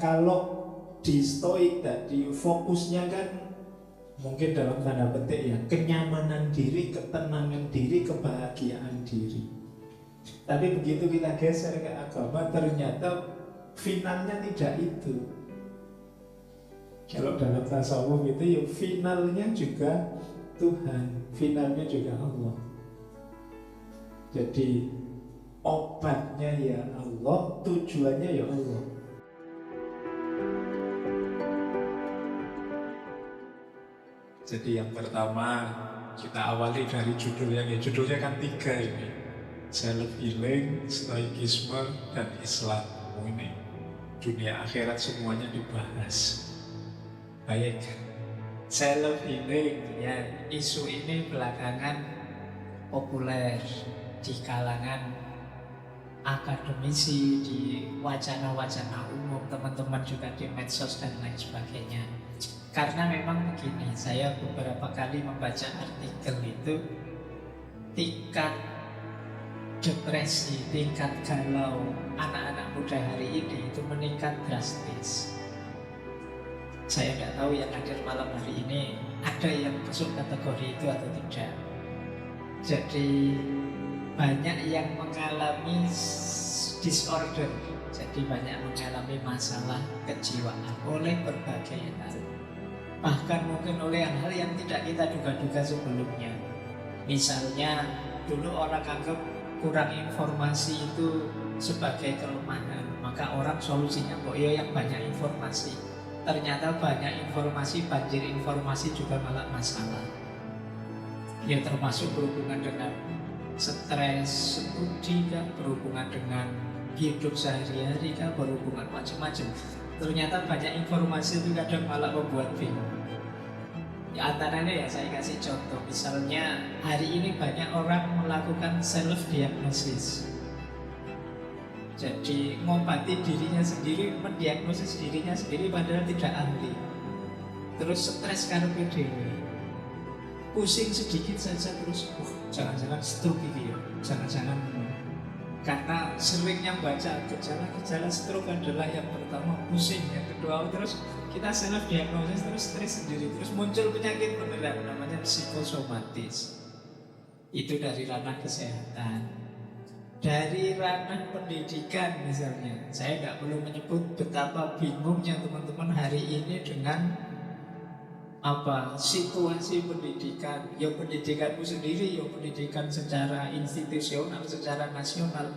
kalau di stoik tadi fokusnya kan mungkin dalam tanda petik ya, kenyamanan diri, ketenangan diri, kebahagiaan diri. Tapi begitu kita geser ke agama, ternyata finalnya tidak itu. Kalau dalam tasawuf itu ya finalnya juga Tuhan, finalnya juga Allah. Jadi obatnya ya Allah, tujuannya ya Allah. Jadi yang pertama kita awali dari judulnya, ya judulnya kan 3 ini, self healing, stoikisme, dan Islam. Ini dunia akhirat semuanya dibahas. Baik, self healing ya, isu ini belakangan populer di kalangan akademisi, di wacana-wacana umum, teman-teman juga di medsos dan lain sebagainya. Karena memang begini, saya beberapa kali membaca artikel itu, tingkat depresi, tingkat galau anak-anak muda hari ini itu meningkat drastis. Saya nggak tahu yang hadir malam hari ini ada yang masuk kategori itu atau tidak. Jadi banyak yang mengalami disorder, jadi banyak mengalami masalah kejiwaan oleh berbagai hal. Bahkan mungkin oleh hal yang tidak kita duga-duga sebelumnya. Misalnya dulu orang anggap kurang informasi itu sebagai kelemahan, maka orang solusinya kok ya yang banyak informasi. Ternyata banyak informasi, banjir informasi juga malah masalah. Ya termasuk berhubungan dengan stres, studi kan, berhubungan dengan hidup sehari-hari kan, berhubungan macam-macam. Ternyata banyak informasi itu kadang malah membuat bingung. Ya, antaranya ya saya kasih contoh, misalnya hari ini banyak orang melakukan self-diagnosis. Jadi ngobati dirinya sendiri, mendiagnosis dirinya sendiri padahal tidak ahli. Terus stres karena dewe, pusing sedikit saja terus, jangan-jangan stroke ini ya, jangan-jangan. Karena seringnya baca gejala-gejala stroke adalah yang pertama pusing, yang kedua terus kita self diagnosis, terus stres sendiri, terus muncul penyakit beneran namanya psikosomatis. Itu dari ranah kesehatan. Dari ranah pendidikan misalnya, saya nggak perlu menyebut betapa bingungnya teman-teman hari ini dengan situasi pendidikan. Ya pendidikanmu sendiri, ya pendidikan secara institusional, secara nasional.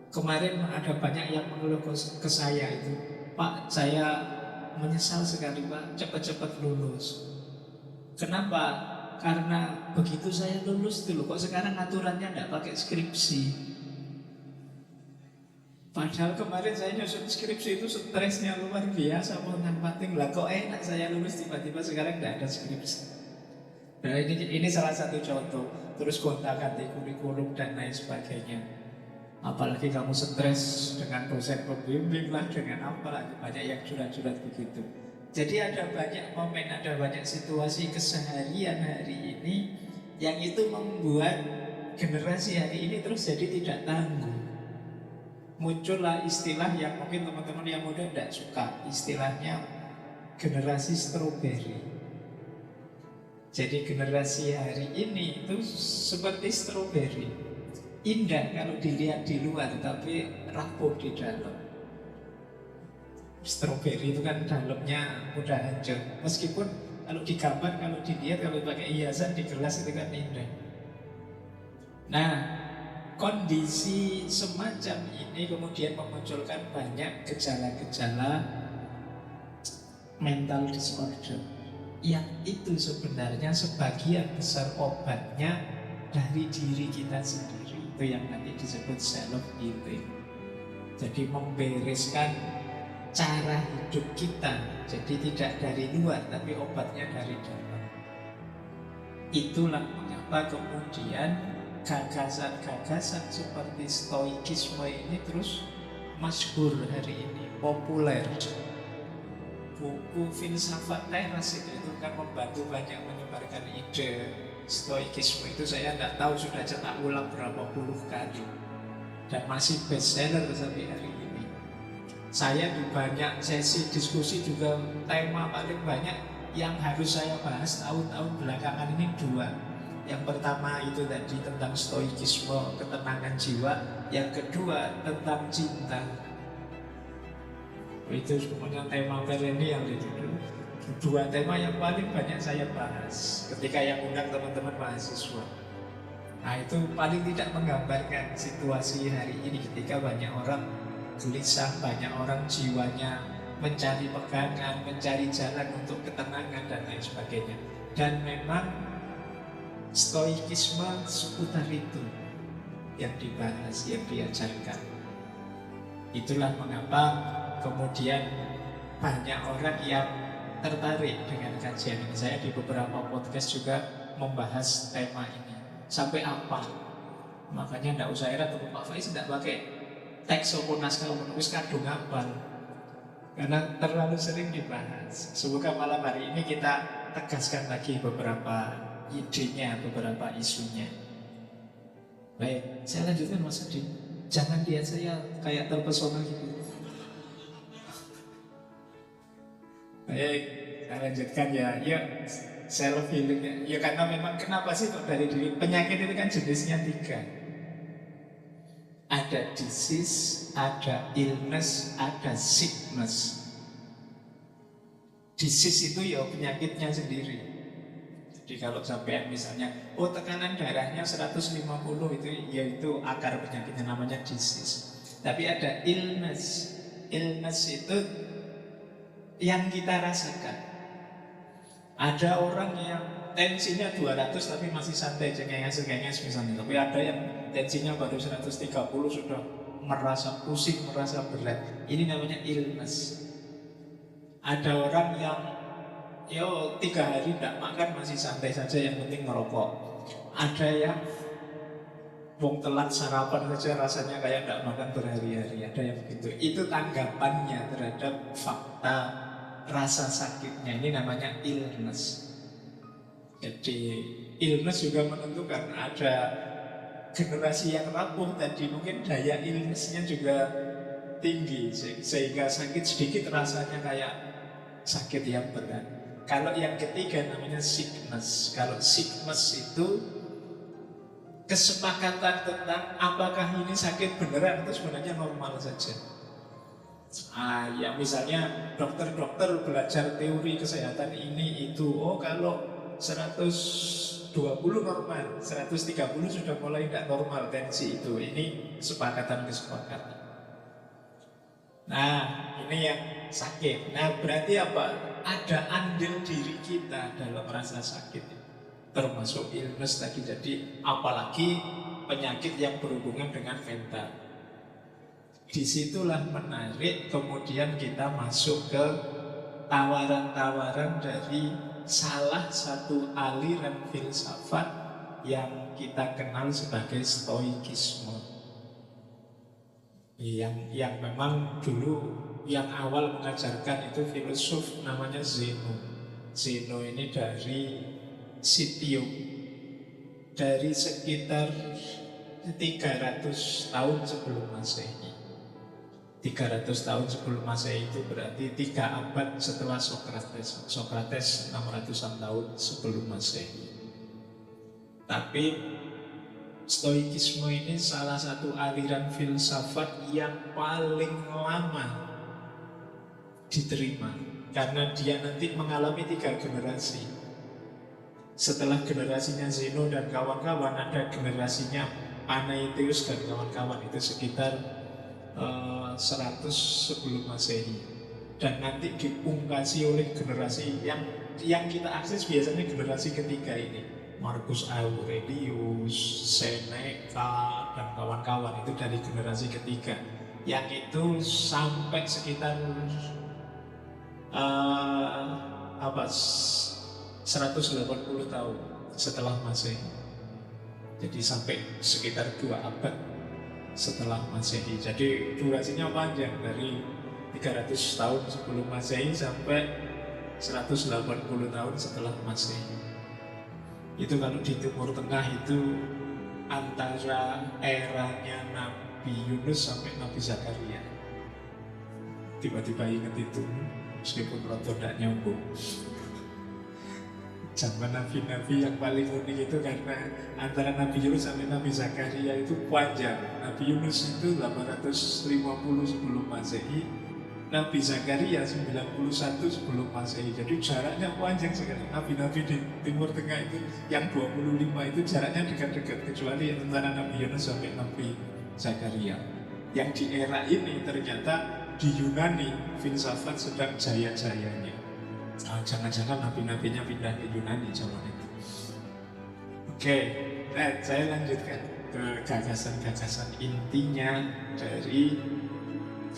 Kemarin ada banyak yang mengeluh ke saya itu, Pak, saya menyesal sekali Pak, cepat-cepat lulus. Kenapa? Karena begitu saya lulus dulu, kok sekarang aturannya nggak pakai skripsi. Padahal kemarin saya nyusun skripsi itu stresnya luar biasa, mohon pating lah, kok enak saya lulus tiba-tiba sekarang tidak ada skripsi. Nah ini salah satu contoh. Terus gonta-ganti kurikulum dan lain sebagainya. Apalagi kamu stres dengan dosen pembimbing lah, dengan apa, banyak yang curhat-curhat begitu. Jadi ada banyak momen, ada banyak situasi keseharian hari ini yang itu membuat generasi hari ini terus jadi tidak tangguh. Muncullah istilah yang mungkin teman-teman yang muda tidak suka, istilahnya generasi stroberi. Jadi generasi hari ini itu seperti stroberi, indah kalau dilihat di luar, tapi rapuh di dalam. Stroberi itu kan dalamnya mudah hancur, meskipun kalau digambar, kalau dilihat, kalau pakai hiasan di gelas itu kan indah. Nah, kondisi semacam ini kemudian memunculkan banyak gejala-gejala mental disorder, yang itu sebenarnya sebagian besar obatnya dari diri kita sendiri. Itu yang nanti disebut self healing. Jadi membereskan cara hidup kita, jadi tidak dari luar tapi obatnya dari dalam. Itulah mengapa kemudian gagasan-gagasan seperti stoikisme ini terus masyhur hari ini, populer. Buku filsafat teras itu kan membantu banyak menyebarkan ide stoikisme itu. Saya tidak tahu sudah cetak ulang berapa puluh kali dan masih bestseller sampai hari ini. Saya di banyak sesi diskusi juga tema paling banyak yang harus saya bahas tahun-tahun belakangan ini dua. Yang pertama itu tadi tentang stoikisme, ketenangan jiwa. Yang kedua tentang cinta. Itu semuanya tema perennial itu. Dua tema yang paling banyak saya bahas ketika yang undang teman-teman mahasiswa. Nah itu paling tidak menggambarkan situasi hari ini ketika banyak orang gelisah, banyak orang jiwanya mencari pegangan, mencari jalan untuk ketenangan dan lain sebagainya. Dan memang stoikisme seputar itu yang dibahas, yang diajarkan. Itulah mengapa kemudian banyak orang yang tertarik dengan kajian ini. Saya di beberapa podcast juga membahas tema ini. Sampai apa? Makanya tidak usah heran teman Pak Faiz tidak pakai teks atau naskah menulis kadung hafal, karena terlalu sering dibahas. Semoga malam hari ini kita tegaskan lagi beberapa idenya, beberapa isunya. Baik, saya lanjutkan Mas Adi. Jangan lihat saya kayak terpesona gitu. Baik, saya lanjutkan ya. Ya, self healing ya. Ya karena memang kenapa sih kok dari diri penyakit itu kan jenisnya 3. Ada disease, ada illness, ada sickness. Disease itu ya penyakitnya sendiri. Jadi kalau sampean misalnya, oh tekanan darahnya 150 itu, ya itu akar penyakitnya namanya disease. Tapi ada illness. Illness itu yang kita rasakan. Ada orang yang tensinya 200 tapi masih santai, cengenges misalnya. Tapi ada yang tensinya baru 130 sudah merasa pusing, merasa berat. Ini namanya illness. Ada orang yang 3 hari tidak makan masih santai saja, yang penting merokok. Ada yang telat sarapan saja rasanya kayak tidak makan berhari-hari. Ada yang begitu. Itu tanggapannya terhadap fakta rasa sakitnya. Ini namanya illness. Jadi illness juga menentukan. Ada generasi yang rapuh tadi, mungkin daya illnessnya juga tinggi, sehingga sakit sedikit rasanya kayak sakit yang berat. Kalau yang ketiga namanya sickness. Kalau sickness itu kesepakatan tentang apakah ini sakit beneran atau sebenarnya normal saja. Ya misalnya dokter-dokter belajar teori kesehatan ini itu, oh kalau 120 normal, 130 sudah mulai tidak normal tensi itu. Ini kesepakatan. Nah ini yang sakit. Nah berarti apa? Ada andil diri kita dalam rasa sakit, termasuk illness tadi. Jadi apalagi penyakit yang berhubungan dengan mental. Disitulah menarik kemudian kita masuk ke tawaran-tawaran dari salah satu aliran filsafat yang kita kenal sebagai stoikisme. Yang memang dulu yang awal mengajarkan itu filosof namanya Zeno. Zeno ini dari Sitium, dari sekitar 300 tahun sebelum Masehi. 300 tahun sebelum Masehi itu berarti 3 abad setelah Sokrates. Sokrates 600-an tahun sebelum Masehi. Tapi stoikisme ini salah satu aliran filsafat yang paling lama diterima, karena dia nanti mengalami 3 generasi. Setelah generasinya Zeno dan kawan-kawan, ada generasinya Panaeteus dan kawan-kawan, itu sekitar 100 sebelum Masehi. Dan nanti dipungkasi oleh generasi yang kita akses biasanya generasi ketiga ini, Marcus Aurelius, Seneca dan kawan-kawan, itu dari generasi ketiga. Yang itu sampai sekitar 180 tahun setelah Masehi. Jadi sampai sekitar 2 abad setelah Masehi. Jadi durasinya panjang, dari 300 tahun sebelum Masehi sampai 180 tahun setelah Masehi. Itu kalau di Timur Tengah itu antara eranya Nabi Yunus sampai Nabi Zakaria. tiba-tiba inget itu, meskipun roto tidak nyambung. Zaman nabi-nabi yang paling unik itu karena antara Nabi Yunus sampai Nabi Zakaria itu panjang. Nabi Yunus itu 850 sebelum Masehi, Nabi Zakaria 91 sebelum Masehi. Jadi jaraknya panjang sekali. Nabi-nabi di Timur Tengah itu yang 25 itu jaraknya dekat-dekat, kecuali antara Nabi Yunus sampai Nabi Zakaria. Yang di era ini ternyata di Yunani filsafat sedang jaya-jayanya. Jangan-jangan nabi-nabinya pindah ke Yunani zaman itu. Oke, saya lanjutkan ke gagasan-gagasan intinya dari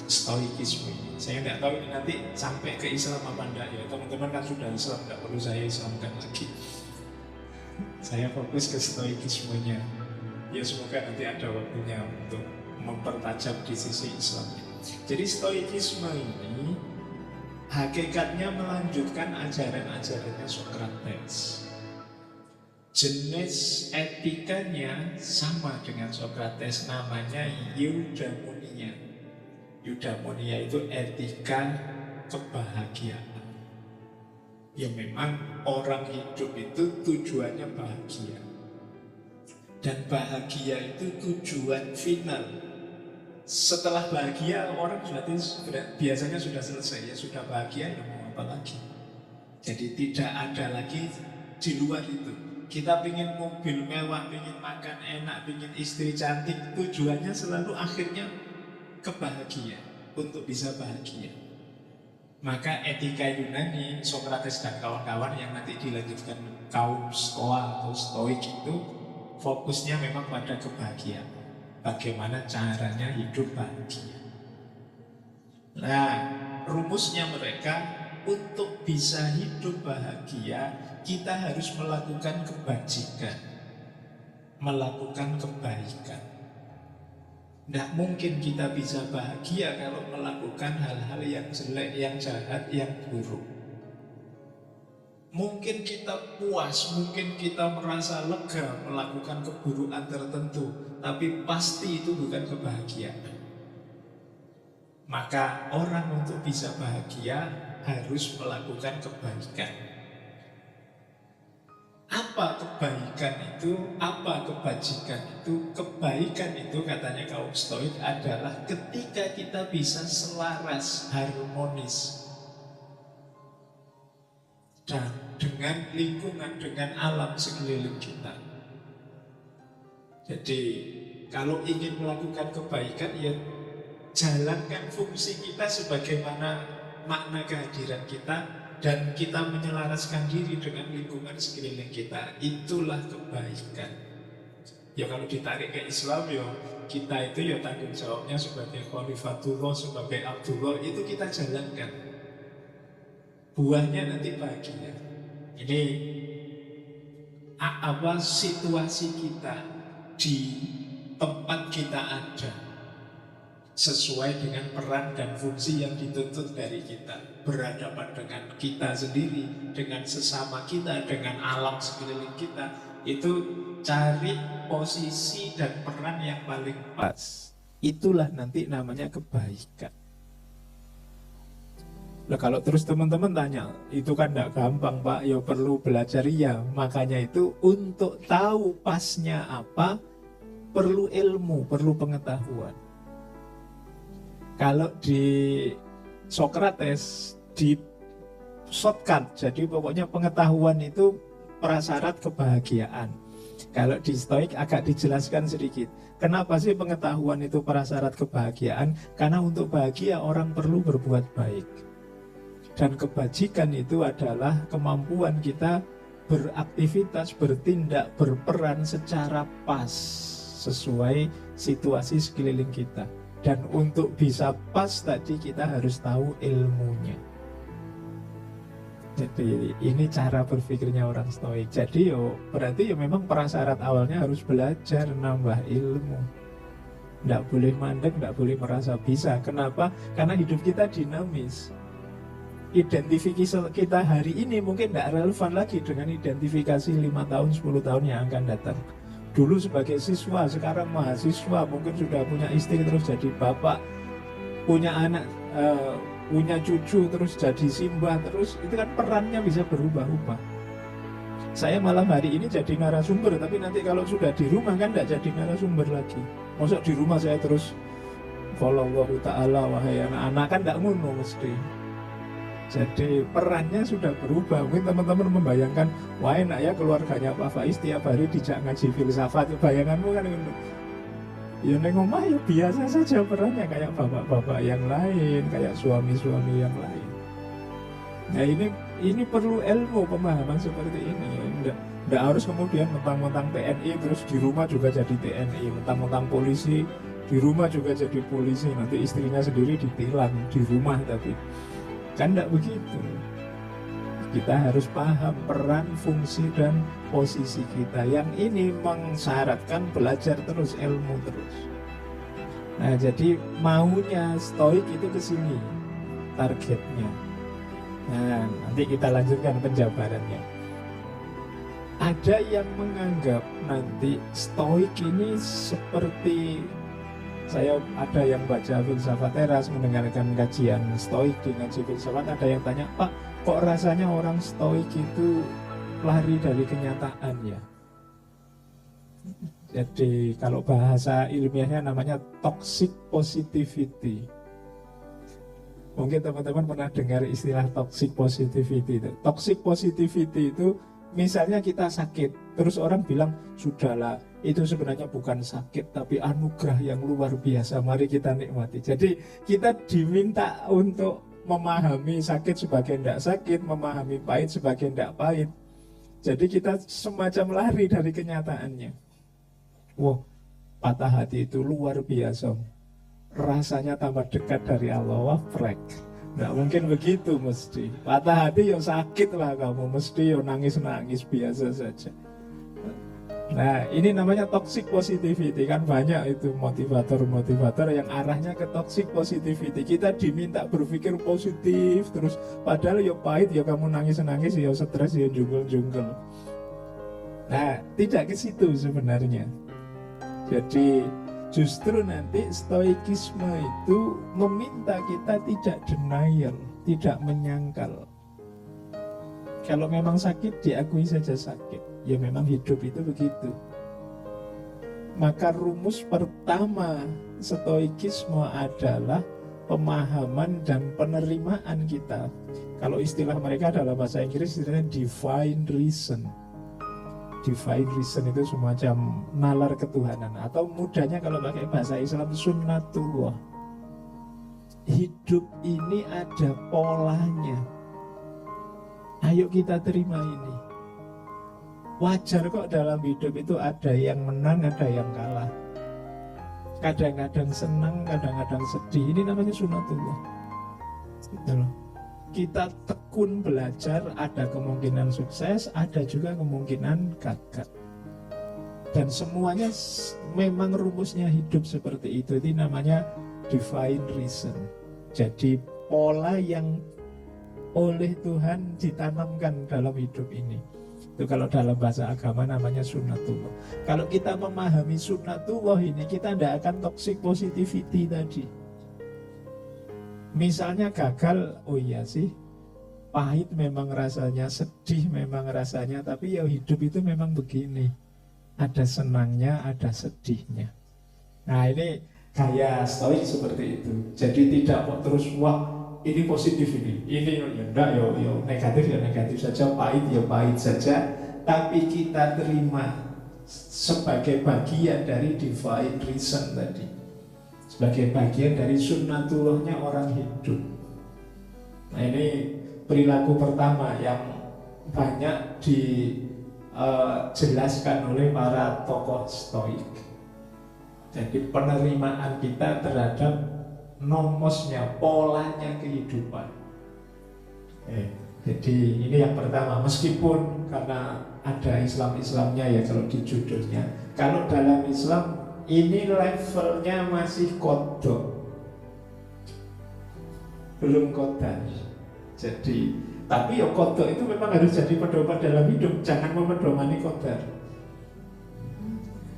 Stoikisme ini. Saya nggak tahu ini nanti sampai ke Islam apa enggak ya. Teman-teman kan sudah Islam, nggak perlu saya Islamkan lagi. Saya fokus ke Stoikismenya. Ya semoga nanti ada waktunya untuk mempertajam di sisi Islamnya. Jadi Stoikisme ini hakikatnya melanjutkan ajaran-ajarannya Sokrates. Jenis etikanya sama dengan Sokrates, namanya eudaimonia. Eudaimonia itu etika kebahagiaan. Ya memang orang hidup itu tujuannya bahagia. Dan bahagia itu tujuan final. Setelah bahagia, orang biasanya sudah selesai, ya sudah bahagia, ya mau apa lagi. Jadi tidak ada lagi di luar itu. Kita pingin mobil mewah, pingin makan enak, pingin istri cantik, tujuannya selalu akhirnya kebahagiaan, untuk bisa bahagia. Maka etika Yunani, Sokrates dan kawan-kawan yang nanti dilanjutkan kaum Stoa atau Stoik itu fokusnya memang pada kebahagiaan. Bagaimana caranya hidup bahagia. Nah, rumusnya mereka untuk bisa hidup bahagia, kita harus melakukan kebajikan, melakukan kebaikan. Tidak mungkin kita bisa bahagia kalau melakukan hal-hal yang jelek, yang jahat, yang buruk. Mungkin kita puas, mungkin kita merasa lega melakukan keburukan tertentu, tapi pasti itu bukan kebahagiaan. Maka orang untuk bisa bahagia harus melakukan kebaikan. Apa kebaikan itu? Apa kebajikan itu? Kebaikan itu katanya kaum Stoik adalah ketika kita bisa selaras, harmonis dan dengan lingkungan, dengan alam sekeliling kita. Jadi kalau ingin melakukan kebaikan, ya jalankan fungsi kita sebagaimana makna kehadiran kita, dan kita menyelaraskan diri dengan lingkungan sekeliling kita. Itulah kebaikan. Ya kalau ditarik ke Islam, ya kita itu ya tanggung jawabnya sebagai Khalifatullah, sebagai Abdullah, itu kita jalankan. Buahnya nanti bahagia. Ini apa situasi kita di tempat kita ada sesuai dengan peran dan fungsi yang dituntut dari kita. Berhadapan dengan kita sendiri, dengan sesama kita, dengan alam sekeliling kita. Itu cari posisi dan peran yang paling pas. Itulah nanti namanya kebaikan. Nah, kalau terus teman-teman tanya, itu kan tidak gampang Pak, ya perlu belajar ya. Makanya itu untuk tahu pasnya apa, perlu ilmu, perlu pengetahuan. Kalau di Sokrates, di shortcut, jadi pokoknya pengetahuan itu prasyarat kebahagiaan. Kalau di Stoik agak dijelaskan sedikit. Kenapa sih pengetahuan itu prasyarat kebahagiaan? Karena untuk bahagia orang perlu berbuat baik. Dan kebajikan itu adalah kemampuan kita beraktivitas, bertindak, berperan secara pas sesuai situasi sekeliling kita. Dan untuk bisa pas tadi kita harus tahu ilmunya. Jadi ini cara berpikirnya orang Stoik. Jadi berarti memang prasyarat awalnya harus belajar, nambah ilmu. Tidak boleh mandek, tidak boleh merasa bisa. Kenapa? Karena hidup kita dinamis. Identifikasi kita hari ini mungkin tidak relevan lagi dengan identifikasi 5 tahun, 10 tahun yang akan datang. Dulu sebagai siswa, sekarang mahasiswa, mungkin sudah punya istri terus jadi bapak, punya anak punya cucu terus jadi simbah terus, itu kan perannya bisa berubah-ubah. Saya malam hari ini jadi narasumber, tapi nanti kalau sudah di rumah kan tidak jadi narasumber lagi. Maksud di rumah saya terus Wallahu ta'ala wahai anak-anak, kan tidak ngono mesti. Jadi perannya sudah berubah. Mungkin teman-teman membayangkan, wah enak ya keluarganya Pak Faiz tiap hari dijak ngaji filsafat. Bayanganmu kan ngono. Ya neng omah ya biasa saja perannya, kayak bapak-bapak yang lain, kayak suami-suami yang lain. Nah ini perlu ilmu pemahaman seperti ini. Nggak harus kemudian mentang-mentang TNI terus di rumah juga jadi TNI, mentang-mentang polisi di rumah juga jadi polisi, nanti istrinya sendiri ditilang di rumah, tapi kan nggak begitu. Kita harus paham peran, fungsi, dan posisi kita. Yang ini mensyaratkan belajar terus, ilmu terus. Nah, jadi maunya stoik itu ke sini targetnya. Nah, nanti kita lanjutkan penjabarannya. Ada yang menganggap nanti stoik ini seperti, saya ada yang baca filsafat teras, mendengarkan kajian stoik di ngaji filsafat, ada yang tanya, Pak, kok rasanya orang stoik itu lari dari kenyataan ya? Jadi kalau bahasa ilmiahnya namanya toxic positivity. Mungkin teman-teman pernah dengar istilah toxic positivity. Toxic positivity itu misalnya kita sakit, terus orang bilang, sudahlah, itu sebenarnya bukan sakit, tapi anugerah yang luar biasa, mari kita nikmati. Jadi kita diminta untuk memahami sakit sebagai tidak sakit, memahami pahit sebagai tidak pahit. Jadi kita semacam lari dari kenyataannya. Wah, patah hati itu luar biasa, rasanya tambah dekat dari Allah. Wah, frek. Nggak mungkin begitu mesti. Patah hati ya sakit lah kamu, mesti ya nangis-nangis biasa saja. Nah, ini namanya toxic positivity. Kan banyak itu motivator-motivator yang arahnya ke toxic positivity. Kita diminta berpikir positif terus, padahal ya pahit, ya kamu nangis-nangis, ya stres, ya junggel-junggel. Nah, tidak ke situ sebenarnya. Jadi justru nanti stoikisme itu meminta kita tidak denial, tidak menyangkal. Kalau memang sakit, diakui saja sakit. Ya memang hidup itu begitu. Maka rumus pertama stoikisme adalah pemahaman dan penerimaan kita. Kalau istilah mereka dalam bahasa Inggris istilahnya divine reason. Divine reason itu semacam nalar ketuhanan, atau mudahnya kalau pakai bahasa Islam sunnatullah. Hidup ini ada polanya. Ayo kita terima ini. Wajar kok dalam hidup itu ada yang menang, ada yang kalah. Kadang-kadang senang, kadang-kadang sedih. Ini namanya sunnatullah. Gitu loh. Kita tekun belajar, ada kemungkinan sukses, ada juga kemungkinan gagal. Dan semuanya memang rumusnya hidup seperti itu. Ini namanya divine reason. Jadi pola yang oleh Tuhan ditanamkan dalam hidup ini. Itu kalau dalam bahasa agama namanya sunnatullah. Kalau kita memahami sunnatullah ini, kita tidak akan toxic positivity tadi. Misalnya gagal, oh iya sih, pahit memang rasanya, sedih memang rasanya, tapi ya hidup itu memang begini. Ada senangnya, ada sedihnya. Nah ini gaya stoik seperti itu. Jadi tidak kok terus, wah ini positif ini ya enggak, ya negatif saja, pahit ya pahit saja, tapi kita terima sebagai bagian dari divine reason tadi, sebagai bagian dari sunnatullahnya orang hidup. Nah ini perilaku pertama yang banyak dijelaskan oleh para tokoh stoik. Jadi penerimaan kita terhadap nomosnya, polanya kehidupan. Jadi ini yang pertama, meskipun karena ada Islam-Islamnya ya kalau di judulnya. Kalau dalam Islam ini levelnya masih kodok, belum qadar. Jadi, tapi ya kodok itu memang harus jadi pedoman dalam hidup, jangan memedomani qadar.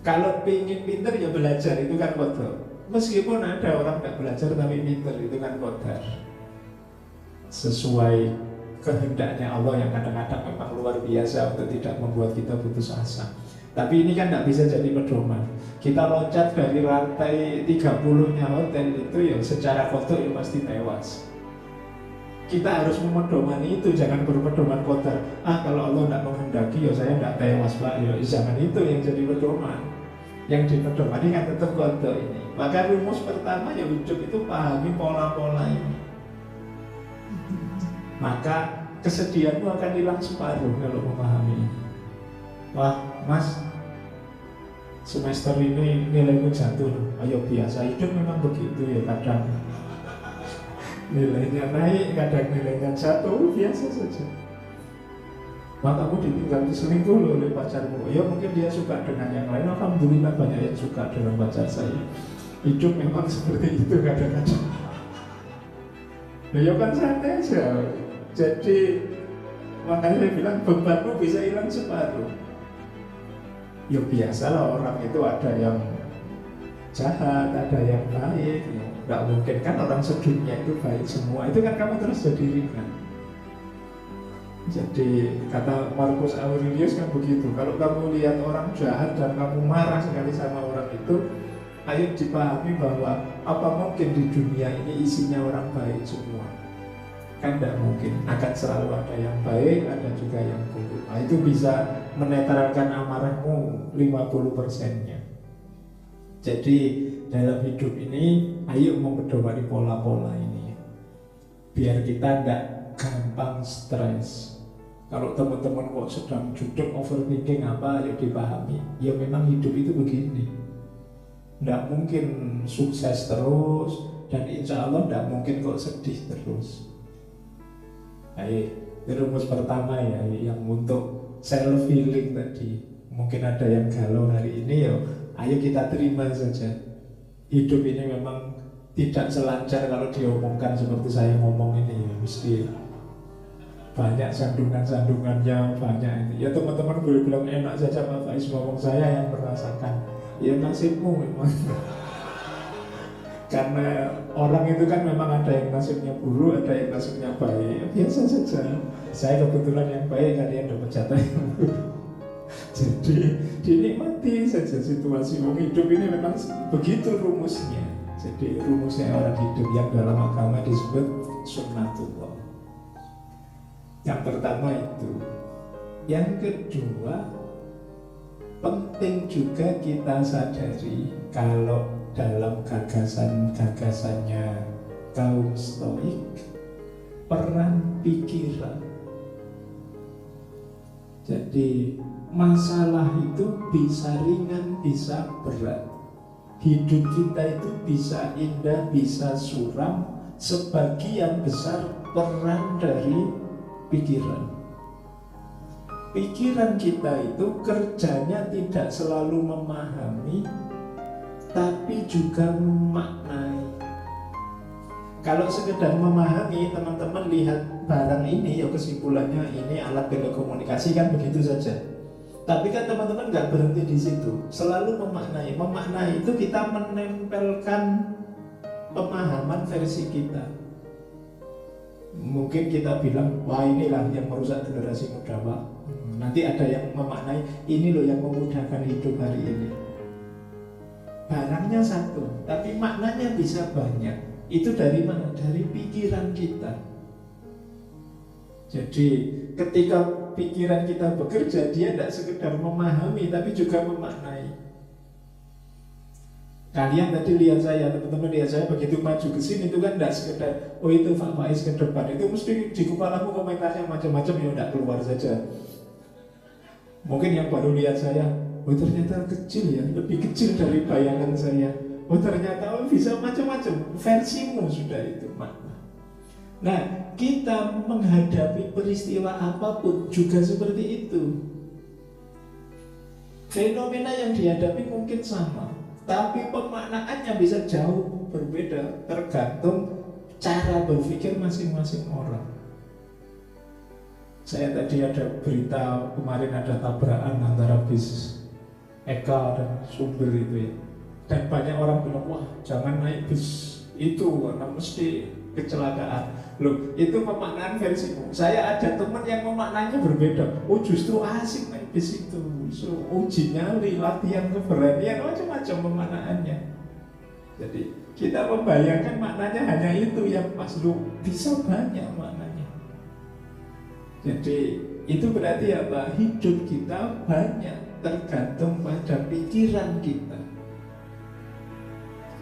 Kalau ingin pinter ya belajar, itu kan kodok. Meskipun ada orang nggak belajar tapi pinter, itu kan qadar. Sesuai kehendaknya Allah yang kadang-kadang memang luar biasa untuk tidak membuat kita putus asa. Tapi ini kan nggak bisa jadi pedoman. Kita loncat dari rantai 30-nya hotel itu ya secara kotor ya pasti tewas. Kita harus memedomani itu, jangan berpedoman qadar. Kalau Allah tidak menghendaki ya saya tidak tewas Pak. Ya jangan itu yang jadi pedoman. Yang dipedomani kan tetap qadar ini. Maka rumus pertama ya hidup itu pahami pola-pola ini. Maka kesedihanmu akan hilang separuh kalau memahami ini. Wah Mas, semester ini nilaimu jatuh. Ayo biasa, hidup memang begitu ya, kadang nilainya naik, kadang nilainya jatuh, biasa saja. Maka kamu ditinggal selingkuh oleh pacarmu. Ya mungkin dia suka dengan yang lain. Alhamdulillah banyak yang suka dengan pacar saya. Hidup memang seperti itu kadang-kadang. Ya kan santai aja. Jadi makanya saya bilang bebanmu bisa hilang separuh. Ya biasalah, orang itu ada yang jahat, ada yang baik. Nggak mungkin kan orang sedunia itu baik semua. Itu kan kamu terus jadi ringan. Jadi kata Marcus Aurelius kan begitu. Kalau kamu lihat orang jahat dan kamu marah sekali sama orang itu, ayo dipahami bahwa apa mungkin di dunia ini isinya orang baik semua. Kan tidak mungkin. Akan selalu ada yang baik, ada juga yang buruk. Nah, itu bisa menetralkan amarahmu 50%-nya. Jadi dalam hidup ini ayo mempedomani pola-pola ini, biar kita nggak gampang stres. Kalau teman-teman kok sedang judek overthinking apa, ayo dipahami. Ya memang hidup itu begini. Nggak mungkin sukses terus, dan insya Allah nggak mungkin kok sedih terus. Ayo, rumus pertama ya, yang untuk self healing tadi. Mungkin ada yang galau hari ini, ya ayo kita terima saja. Hidup ini memang tidak selancar kalau diomongkan seperti saya ngomong ini ya, mesti banyak sandungan-sandungannya, banyak ini. Ya teman-teman boleh bilang enak saja Pak Faiz ngomong, saya yang merasakan. Ya nasibmu memang. Karena orang itu kan memang ada yang nasibnya buruk, ada yang nasibnya baik. Biasa saja. Saya kebetulan yang baik, kalian dapat jatah yang buruk. Jadi dinikmati saja situasi. Hidup ini memang begitu rumusnya. Jadi rumusnya orang hidup yang dalam agama disebut sunnatullah. Yang pertama itu. Yang kedua, penting juga kita sadari kalau dalam gagasan-gagasannya kaum Stoik, peran pikiran. Jadi masalah itu bisa ringan, bisa berat. Hidup kita itu bisa indah, bisa suram. Sebagian besar peran dari pikiran. Pikiran kita itu kerjanya tidak selalu memahami, tapi juga memaknai. Kalau sekedar memahami, teman-teman lihat barang ini, ya kesimpulannya ini alat telekomunikasi kan begitu saja. Tapi kan teman-teman nggak berhenti di situ, selalu memaknai. Memaknai itu kita menempelkan pemahaman versi kita. Mungkin kita bilang, wah inilah yang merusak generasi muda Pak. Nanti ada yang memaknai, ini loh yang memudahkan hidup hari ini. Barangnya satu, tapi maknanya bisa banyak. Itu dari mana? Dari pikiran kita. Jadi ketika pikiran kita bekerja, dia tidak sekedar memahami, tapi juga memaknai. Kalian tadi lihat saya, teman-teman lihat saya begitu maju ke sini itu kan tidak sekedar, oh itu Pak Faiz ke depan. Itu mesti di kepalaku komentarnya macam-macam, ya tidak keluar saja. Mungkin yang baru lihat saya, oh ternyata kecil ya, lebih kecil dari bayangan saya. Oh ternyata bisa macam-macam, versimu sudah itu makna. Nah, kita menghadapi peristiwa apapun juga seperti itu. Fenomena yang dihadapi mungkin sama, tapi pemaknaannya bisa jauh berbeda, tergantung cara berpikir masing-masing orang. Saya tadi ada berita kemarin ada tabrakan antara bis Eka dan Sumber itu ya. Dan banyak orang bilang, wah jangan naik bis itu karena mesti kecelakaan. Loh, itu pemaknaan versimu. Saya ada teman yang memaknanya berbeda. Oh justru asik naik bis itu, justru uji nyali, latihan keberanian, macam-macam pemaknaannya. Jadi kita membayangkan maknanya hanya itu yang pas, lu bisa banyak maknanya. Jadi itu berarti apa? Hidup kita banyak tergantung pada pikiran kita.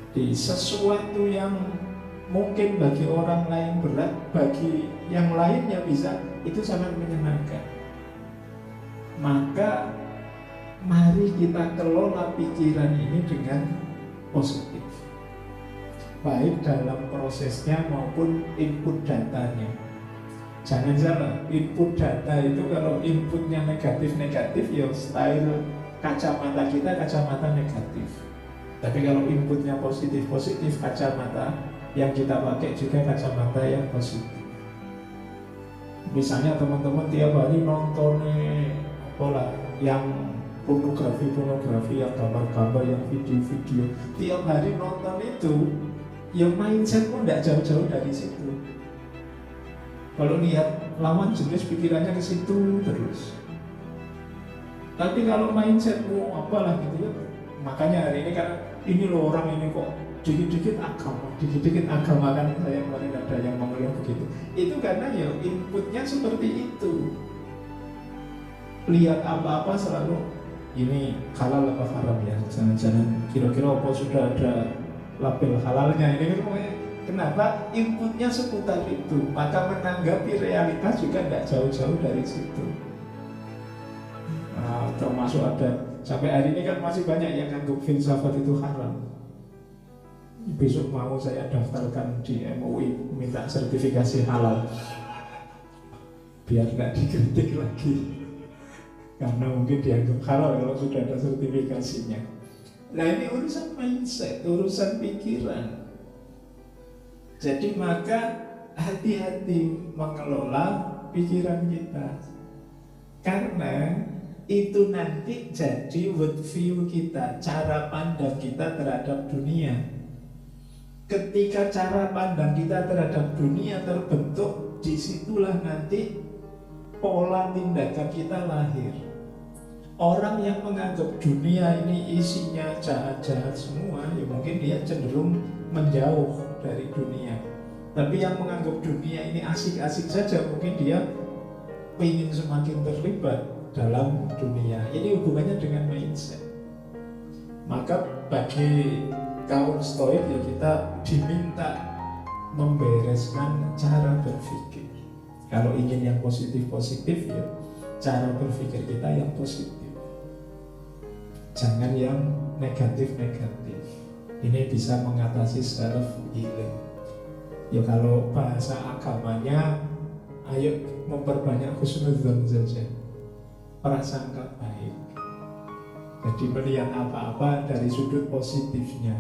Di sesuatu yang mungkin bagi orang lain berat, bagi yang lainnya bisa, itu sangat menyenangkan. Maka mari kita kelola pikiran ini dengan positif, baik dalam prosesnya maupun input datanya. Jangan salah, input data itu kalau inputnya negatif-negatif, ya style kacamata kita kacamata negatif. Tapi kalau inputnya positif-positif, kacamata yang kita pakai juga kacamata yang positif. Misalnya teman-teman tiap hari nonton pola yang pornografi, yang gambar-gambar, yang video-video, tiap hari nonton itu, ya mindsetmu tidak jauh-jauh dari situ. Kalau lihat lawan jenis pikirannya ke situ terus. Tapi kalau mindsetmu apalah gitu ya, makanya hari ini kan ini loh orang ini kok dikit-dikit agama kan, saya kemarin ada yang mengeluh begitu. Itu karena ya inputnya seperti itu. Lihat apa-apa selalu ini halal apa haram ya, jangan-jangan kira-kira apa sudah ada label halalnya ini kan. Pokoknya kenapa inputnya seputar itu, maka menanggapi realitas juga tidak jauh-jauh dari situ. Termasuk ada sampai hari ini kan masih banyak yang anggap filsafat itu haram. Besok mau saya daftarkan di MUI minta sertifikasi halal biar nggak dikritik lagi, karena mungkin dianggap halal kalau sudah ada sertifikasinya. Nah ini urusan mindset, urusan pikiran. Jadi maka hati-hati mengelola pikiran kita, karena itu nanti jadi worldview kita, cara pandang kita terhadap dunia. Ketika cara pandang kita terhadap dunia terbentuk, disitulah nanti pola tindakan kita lahir. Orang yang menganggap dunia ini isinya jahat-jahat semua, ya mungkin dia cenderung menjauh dari dunia. Tapi yang menganggap dunia ini asik-asik saja, mungkin dia ingin semakin terlibat dalam dunia. Ini hubungannya dengan mindset. Maka bagi kaum stoik ya kita diminta membereskan cara berpikir. Kalau ingin yang positif-positif ya cara berpikir kita yang positif, jangan yang negatif-negatif. Ini bisa mengatasi self healing. Ya kalau bahasa agamanya, ayo memperbanyak husnudzon saja, prasangka baik. Jadi melihat apa-apa dari sudut positifnya.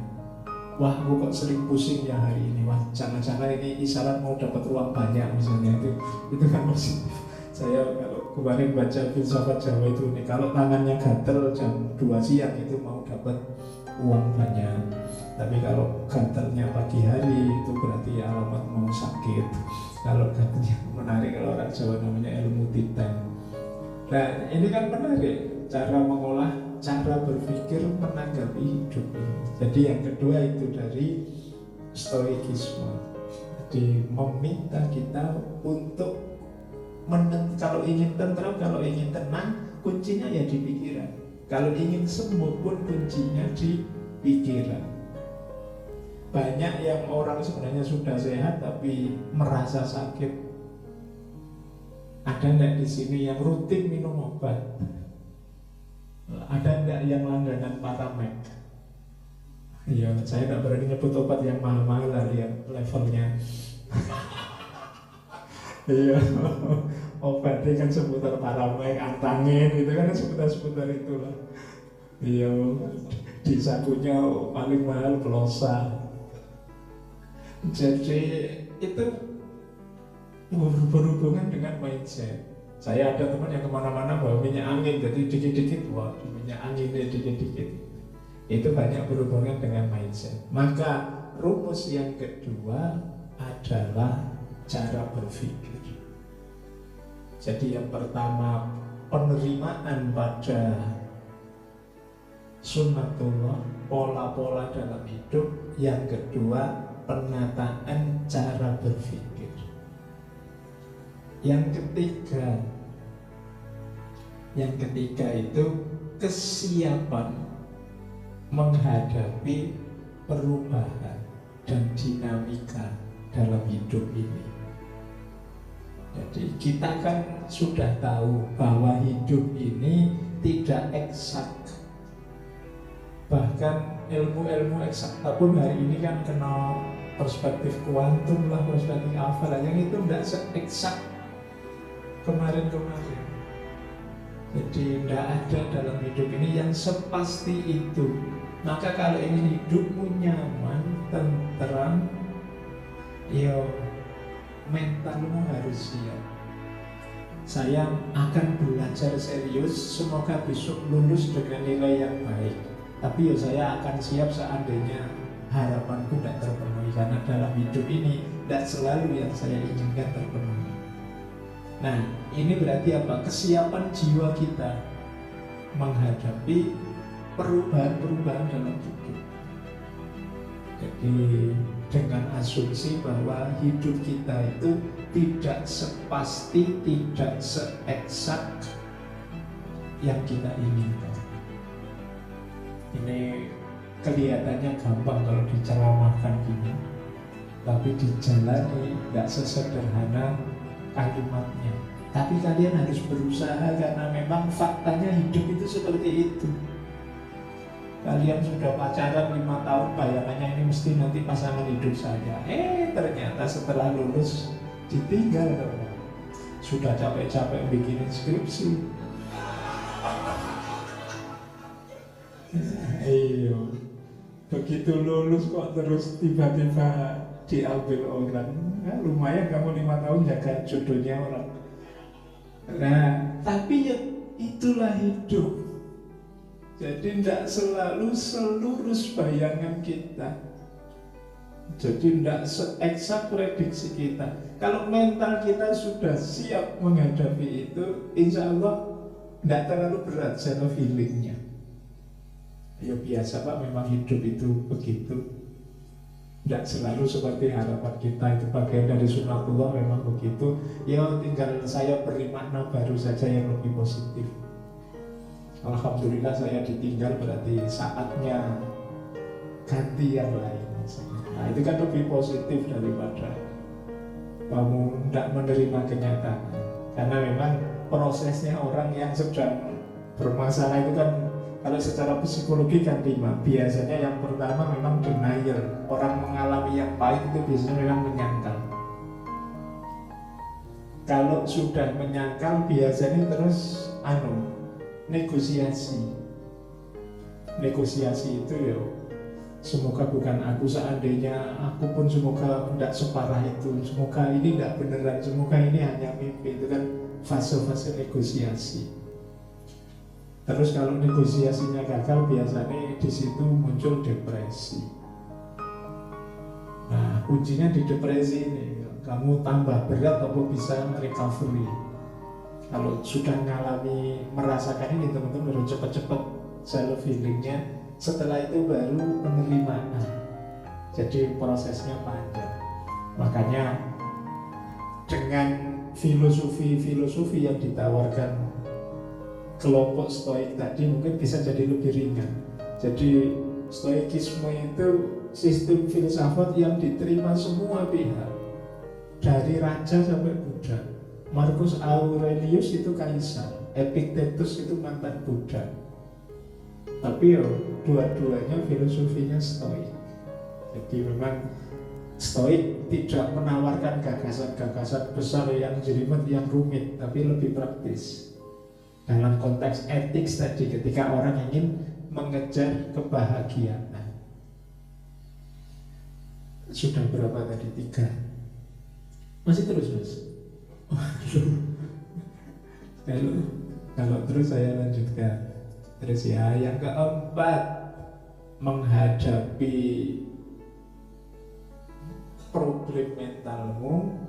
Wah, aku kok sering pusing ya hari ini. Wah, jangan-jangan ini isyarat mau dapat uang banyak misalnya, itu kan positif. Saya kalau kemarin baca filsafat Jawa itu nih, kalau tangannya gatel jam 2 siang itu mau dapat uang banyak. Tapi kalau gatelnya pagi hari itu berarti alamat mau sakit. Kalau gatelnya menarik, kalau orang Jawa namanya ilmu titen. Nah ini kan menarik cara mengolah, cara berpikir menanggapi hidup ini. Jadi yang kedua itu dari stoikisme. Jadi meminta kita untuk kalau ingin tentram, kalau ingin tenang, kuncinya ya di pikiran. Kalau ingin sembuh pun kuncinya di pikiran. Banyak yang orang sebenarnya sudah sehat tapi merasa sakit. Ada enggak di sini yang rutin minum obat? Ada enggak yang langganan Paramed? Iya, saya enggak berani nyebut obat yang mahal-mahal lah yang levelnya. Iya, obatnya kan seputar Paramed, Antangin gitu kan, seputar-seputar itulah. Iya, di sakunya paling mahal Plosa. Jadi itu berhubungan dengan mindset. Saya ada teman yang kemana-mana bawa minyak angin, jadi dikit-dikit, wah minyak angin dikit-dikit. Itu banyak berhubungan dengan mindset. Maka rumus yang kedua adalah cara berpikir. Jadi yang pertama penerimaan pada sunnatullah, pola-pola dalam hidup. Yang kedua penataan cara berpikir. Yang ketiga itu kesiapan menghadapi perubahan dan dinamika dalam hidup ini. Jadi kita kan sudah tahu bahwa hidup ini tidak eksak. Bahkan ilmu-ilmu eksakta pun hari ini kan kena perspektif kuantum lah, perspektif apa lah, yang itu tidak se-eksak kemarin-kemarin. Jadi tidak ada dalam hidup ini yang sepasti itu. Maka kalau ingin hidupmu nyaman, tenteram, ya mentalmu harus siap. Saya akan belajar serius, semoga besok lulus dengan nilai yang baik. Tapi ya saya akan siap seandainya harapanku tidak terpenuhi. Karena dalam hidup ini tidak selalu yang saya inginkan terpenuhi. Nah, ini berarti apa? Kesiapan jiwa kita menghadapi perubahan-perubahan dalam hidup. Jadi dengan asumsi bahwa hidup kita itu tidak sepasti, tidak seeksak yang kita inginkan. Ini kelihatannya gampang kalau diceramahkan gini, tapi dijalani tidak sesederhana kalimatnya. Tapi kalian harus berusaha karena memang faktanya hidup itu seperti itu. Kalian sudah pacaran 5 tahun, bayangannya ini mesti nanti pasangan hidup saya. Ternyata setelah lulus ditinggal dong. Sudah capek-capek bikin skripsi. Iyo, begitu lulus kok terus tiba-tiba diambil orang. Nah, lumayan kamu 5 tahun jaga jodohnya orang. Nah, tapi ya itulah hidup. Jadi tidak selalu selurus bayangan kita. Jadi tidak se-eksak prediksi kita. Kalau mental kita sudah siap menghadapi itu, insya Allah tidak terlalu berat self healingnya. Ya biasa Pak, memang hidup itu begitu. Tidak selalu seperti harapan kita, itu bagian dari sunnatullah memang begitu. Ya tinggal saya beri makna baru saja yang lebih positif. Alhamdulillah saya ditinggal, berarti saatnya ganti yang lain. Nah itu kan lebih positif daripada kamu tidak menerima kenyataan. Karena memang prosesnya orang yang sedang bermasalah itu kan, kalau secara psikologi kan 5. Biasanya yang pertama memang denial. Orang mengalami yang pahit itu biasanya memang menyangkal. Kalau sudah menyangkal biasanya terus negosiasi. Negosiasi itu ya, semoga bukan aku, seandainya aku pun semoga tidak separah itu, semoga ini tidak beneran, semoga ini hanya mimpi. Itu kan fase-fase negosiasi. Terus kalau negosiasinya gagal, biasanya di situ muncul depresi. Nah, kuncinya di depresi ini, kamu tambah berat atau bisa recovery. Kalau sudah mengalami, merasakan ini, teman-teman harus cepat-cepat self healingnya. Setelah itu baru penerimaan. Jadi prosesnya panjang. Makanya dengan filosofi yang ditawarkan kelompok stoik tadi mungkin bisa jadi lebih ringan. Jadi stoikisme itu sistem filsafat yang diterima semua pihak, dari raja sampai budak. Marcus Aurelius itu kaisar, Epictetus itu mantan budak. Tapi dua-duanya filosofinya stoik. Jadi memang stoik tidak menawarkan gagasan-gagasan besar yang jelimet, yang rumit, tapi lebih praktis. Dalam konteks etik tadi, ketika orang ingin mengejar kebahagiaan. Sudah berapa tadi? 3. Masih terus mas? Kalau terus saya lanjutkan. Terus ya, yang keempat, menghadapi problem mentalmu,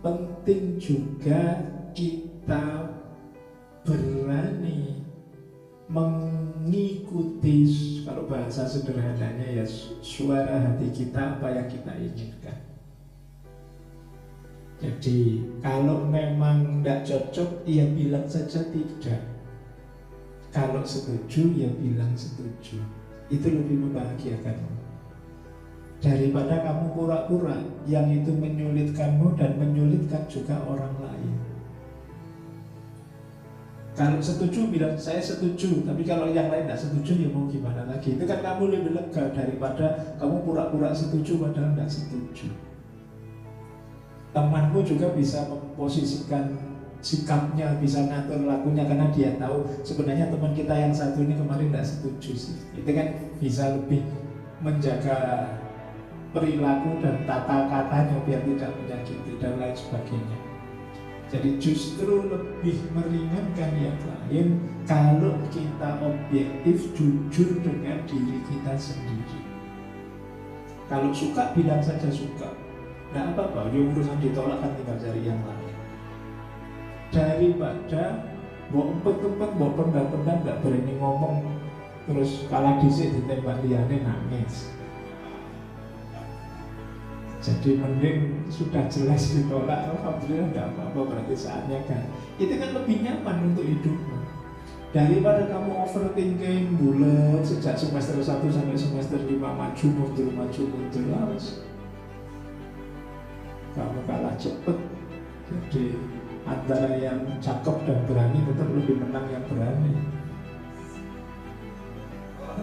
penting juga kita berani mengikuti, kalau bahasa sederhananya ya, suara hati kita, apa yang kita inginkan. Jadi kalau memang tidak cocok, ya bilang saja tidak. Kalau setuju, ya bilang setuju. Itu lebih membahagiakanmu daripada kamu pura-pura, yang itu menyulitkanmu dan menyulitkan juga orang lain. Kalau setuju bilang saya setuju, tapi kalau yang lain tidak setuju, ya mau gimana lagi? Itu kan kamu lebih lega daripada kamu pura-pura setuju padahal tidak setuju. Temanmu juga bisa memposisikan sikapnya, bisa ngatur lakunya, karena dia tahu sebenarnya teman kita yang satu ini kemarin tidak setuju sih. Itu kan bisa lebih menjaga perilaku dan tata katanya biar tidak menyakiti dan lain sebagainya. Jadi justru lebih meringankan yang lain kalau kita objektif, jujur dengan diri kita sendiri. Kalau suka, bilang saja suka, nggak apa-apa, dia urusan ditolak kan tinggal cari yang lain. Daripada bawa empet-empet, bawa pendam-pendam, nggak berani ngomong, terus kalah disik ditembak liane nangis. Jadi mending sudah jelas ditolak, alhamdulillah tidak apa-apa, berarti saatnya kan. Itu kan lebih nyaman untuk hidupmu daripada kamu overthinking bulat sejak semester 1 sampai semester 5, maju mundur harus. Kamu kalah cepet. Jadi antara yang cakep dan berani tetap lebih menang yang berani.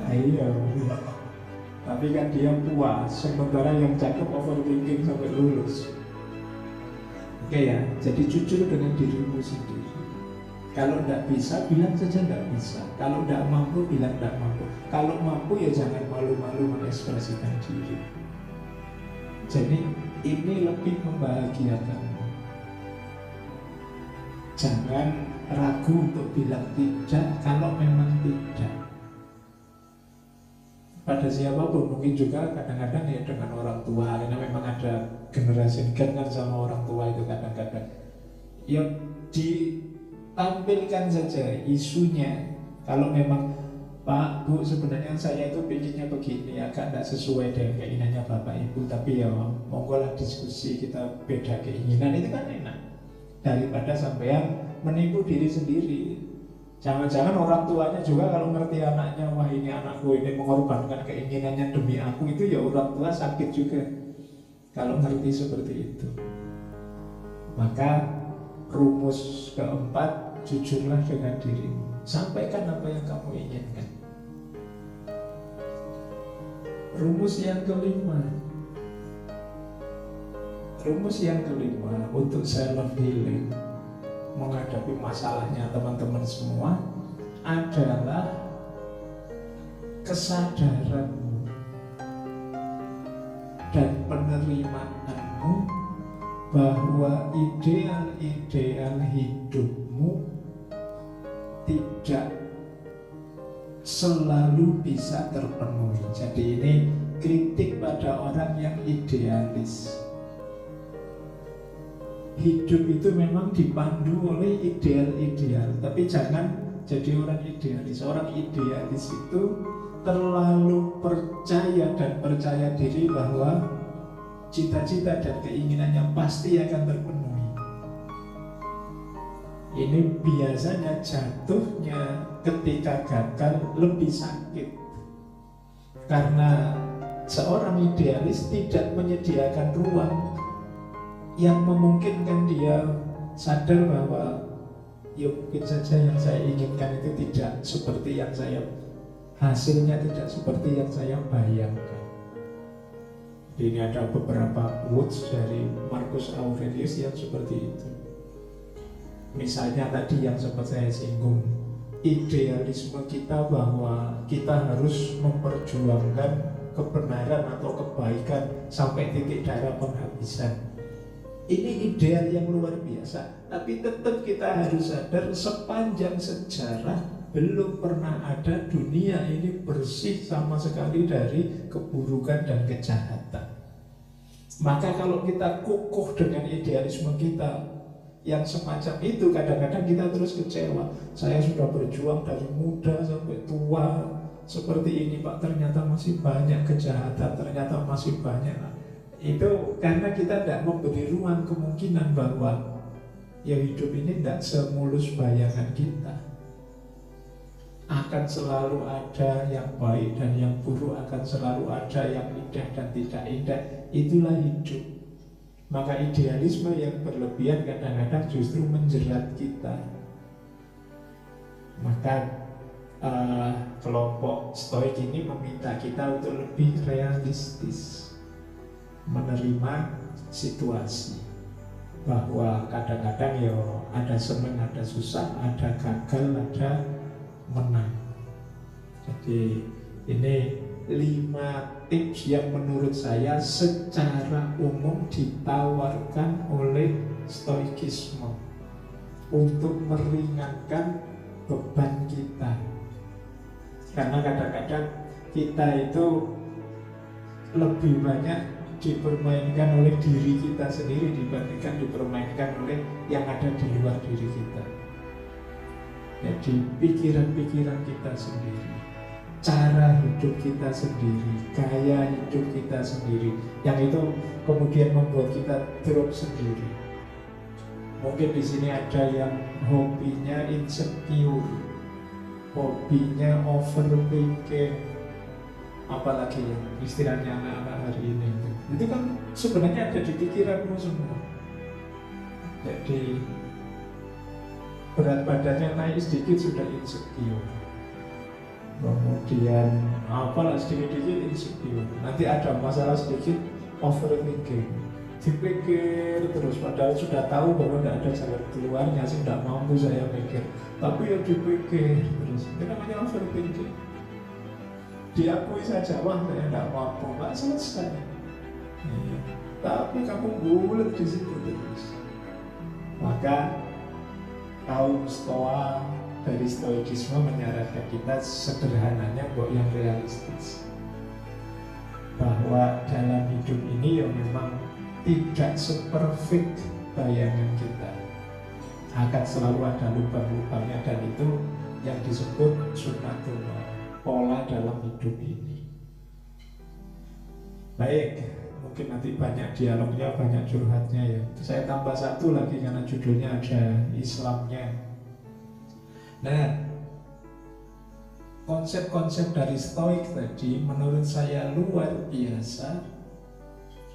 Iya. Tapi kan dia puas, sementara yang cakep overthinking sampai lulus. Oke ya, jadi jujur dengan dirimu sendiri. Kalau tidak bisa, bilang saja tidak bisa. Kalau tidak mampu, bilang tidak mampu. Kalau mampu ya jangan malu-malu mengekspresikan diri. Jadi ini lebih membahagiakanmu. Jangan ragu untuk bilang tidak kalau memang tidak. Pada siapapun, mungkin juga kadang-kadang ya dengan orang tua, karena memang ada generasi kan sama orang tua itu kadang-kadang ya ditampilkan saja isunya. Kalau memang Pak, Bu, sebenarnya saya itu pinginnya begini, agak tidak sesuai dengan keinginannya Bapak Ibu, tapi ya monggo lah diskusi, kita beda keinginan, itu kan enak daripada sampean menipu diri sendiri. Jangan-jangan orang tuanya juga kalau ngerti anaknya, wah ini anakku ini mengorbankan keinginannya demi aku, itu ya orang tua sakit juga kalau ngerti seperti itu. Maka rumus keempat, jujurlah dengan dirimu, sampaikan apa yang kamu inginkan. Rumus yang kelima untuk self healing, menghadapi masalahnya teman-teman semua, adalah kesadaranmu dan penerimaanmu bahwa ideal-ideal hidupmu tidak selalu bisa terpenuhi. Jadi ini kritik pada orang yang idealis. Hidup itu memang dipandu oleh ideal-ideal, tapi jangan jadi orang idealis. Orang idealis itu terlalu percaya dan percaya diri bahwa cita-cita dan keinginannya pasti akan terpenuhi. Ini biasanya jatuhnya ketika gagal lebih sakit, karena seorang idealis tidak menyediakan ruang yang memungkinkan dia sadar bahwa ya mungkin saja yang saya inginkan itu tidak seperti yang saya, hasilnya tidak seperti yang saya bayangkan. Ini ada beberapa quotes dari Marcus Aurelius yang seperti itu. Misalnya tadi yang sempat saya singgung, idealisme kita bahwa kita harus memperjuangkan kebenaran atau kebaikan sampai titik darah penghabisan. Ini ideal yang luar biasa, tapi tetap kita harus sadar sepanjang sejarah belum pernah ada dunia ini bersih sama sekali dari keburukan dan kejahatan. Maka kalau kita kukuh dengan idealisme kita yang semacam itu, kadang-kadang kita terus kecewa. Saya sudah berjuang dari muda sampai tua seperti ini Pak, ternyata masih banyak kejahatan, ternyata masih banyak. Itu karena kita tidak memberi ruang kemungkinan bahwa ya hidup ini tidak semulus bayangan kita. Akan selalu ada yang baik dan yang buruk, akan selalu ada yang indah dan tidak indah. Itulah hidup. Maka idealisme yang berlebihan kadang-kadang justru menjerat kita. Maka kelompok Stoik ini meminta kita untuk lebih realistis menerima situasi, bahwa kadang-kadang ya ada senang, ada susah, ada gagal, ada menang. Jadi ini 5 tips yang menurut saya secara umum ditawarkan oleh Stoikisme untuk meringankan beban kita. Karena kadang-kadang kita itu lebih banyak dipermainkan oleh diri kita sendiri dibandingkan dipermainkan oleh yang ada di luar diri kita. Jadi pikiran-pikiran kita sendiri, cara hidup kita sendiri, gaya hidup kita sendiri, yang itu kemudian membuat kita drop sendiri. Mungkin di sini ada yang hobinya insecure, hobinya overthinking, apalagi ya istilahnya anak-anak hari ini itu kan sebenarnya ada di pikiranmu semua. Jadi berat badannya naik sedikit sudah insecure, kemudian apalah sedikit-sedikit insecure, nanti ada masalah sedikit overthinking, dipikir terus padahal sudah tahu bahwa tidak ada jalan keluarnya, sih tidak mampu saya pikir, tapi ya dipikir terus. Itu namanya overthinking. Diakui saja, wah saya tidak mampu, nggak selesai. Tapi kamu bulat di situ terus. Maka kaum Stoa dari Stoikisme menyarankan kita sederhananya buat yang realistis, bahwa dalam hidup ini ya memang tidak seperfect bayangan kita, akan selalu ada lubang-lubangnya, dan itu yang disebut sunnatullah, pola dalam hidup ini. Baik, mungkin nanti banyak dialognya, banyak curhatnya ya. Saya tambah satu lagi karena judulnya ada Islamnya. Nah, konsep-konsep dari Stoik tadi menurut saya luar biasa,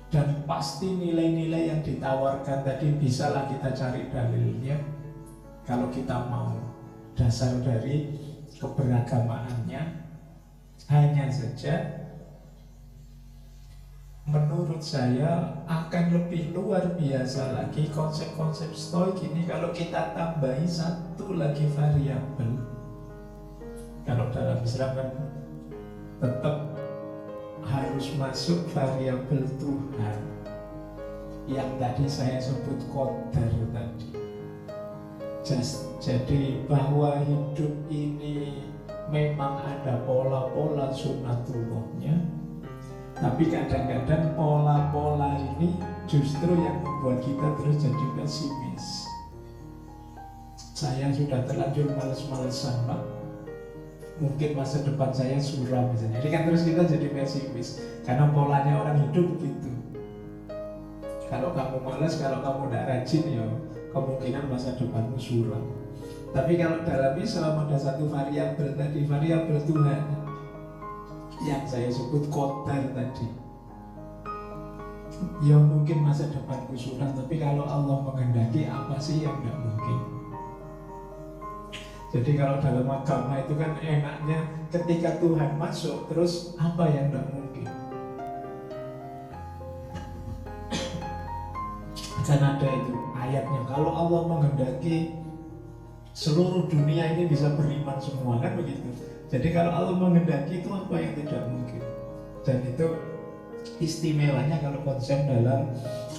dan pasti nilai-nilai yang ditawarkan tadi bisalah kita cari dalilnya kalau kita mau. Dasar dari keberagamaannya, hanya saja menurut saya akan lebih luar biasa lagi konsep-konsep Stoik ini kalau kita tambahi satu lagi variabel. Kalau dalam Islam kan tetap harus masuk variabel Tuhan yang tadi saya sebut qadar tadi. Jadi bahwa hidup ini memang ada pola-pola sunnatullahnya, tapi kadang-kadang pola-pola ini justru yang membuat kita terus jadi pesimis. Saya sudah terlanjur males-malesan Pak, mungkin masa depan saya suram misalnya. Jadi kan terus kita jadi pesimis karena polanya orang hidup begitu. Kalau kamu malas, kalau kamu tidak rajin ya kemungkinan masa depanmu suram. Tapi kalau dalam Islam ada satu variabel tadi, variabel Tuhan yang saya sebut qadar tadi. Ya mungkin masa depanku suram, tapi kalau Allah menghendaki apa sih yang tidak mungkin? Jadi kalau dalam agama itu kan enaknya ketika Tuhan masuk, terus apa yang tidak mungkin? Kan ada itu ayatnya, kalau Allah menghendaki seluruh dunia ini bisa beriman semua, kan begitu. Jadi kalau Allah menghendaki itu apa yang tidak mungkin? Dan itu istimewanya kalau konsep dalam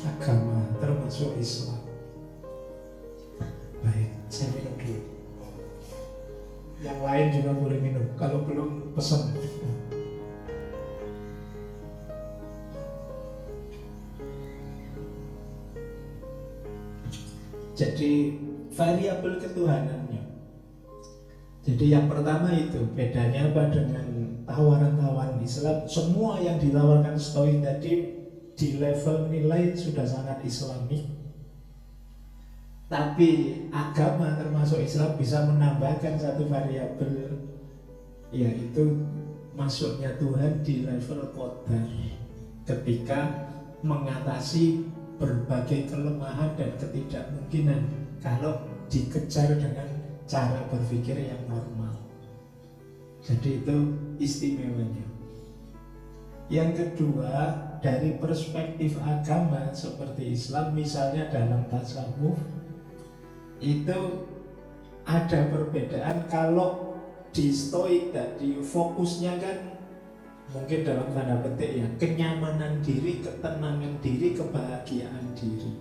agama termasuk Islam. Baik, saya minum dulu. Yang lain juga boleh minum. Kalau belum pesan. Jadi variabel ketuhanannya. Jadi yang pertama itu bedanya apa dengan tawaran-tawaran Islam? Semua yang ditawarkan Stoik tadi di level nilai sudah sangat Islami. Tapi agama termasuk Islam bisa menambahkan satu variabel, yaitu masuknya Tuhan di level qadar ketika mengatasi berbagai kelemahan dan ketidakmungkinan kalau dikejar dengan cara berpikir yang normal. Jadi itu istimewanya. Yang kedua, dari perspektif agama seperti Islam, misalnya dalam tasawuf, itu ada perbedaan. Kalau di Stoik tadi fokusnya kan mungkin dalam tanda petik ya, kenyamanan diri, ketenangan diri, kebahagiaan diri.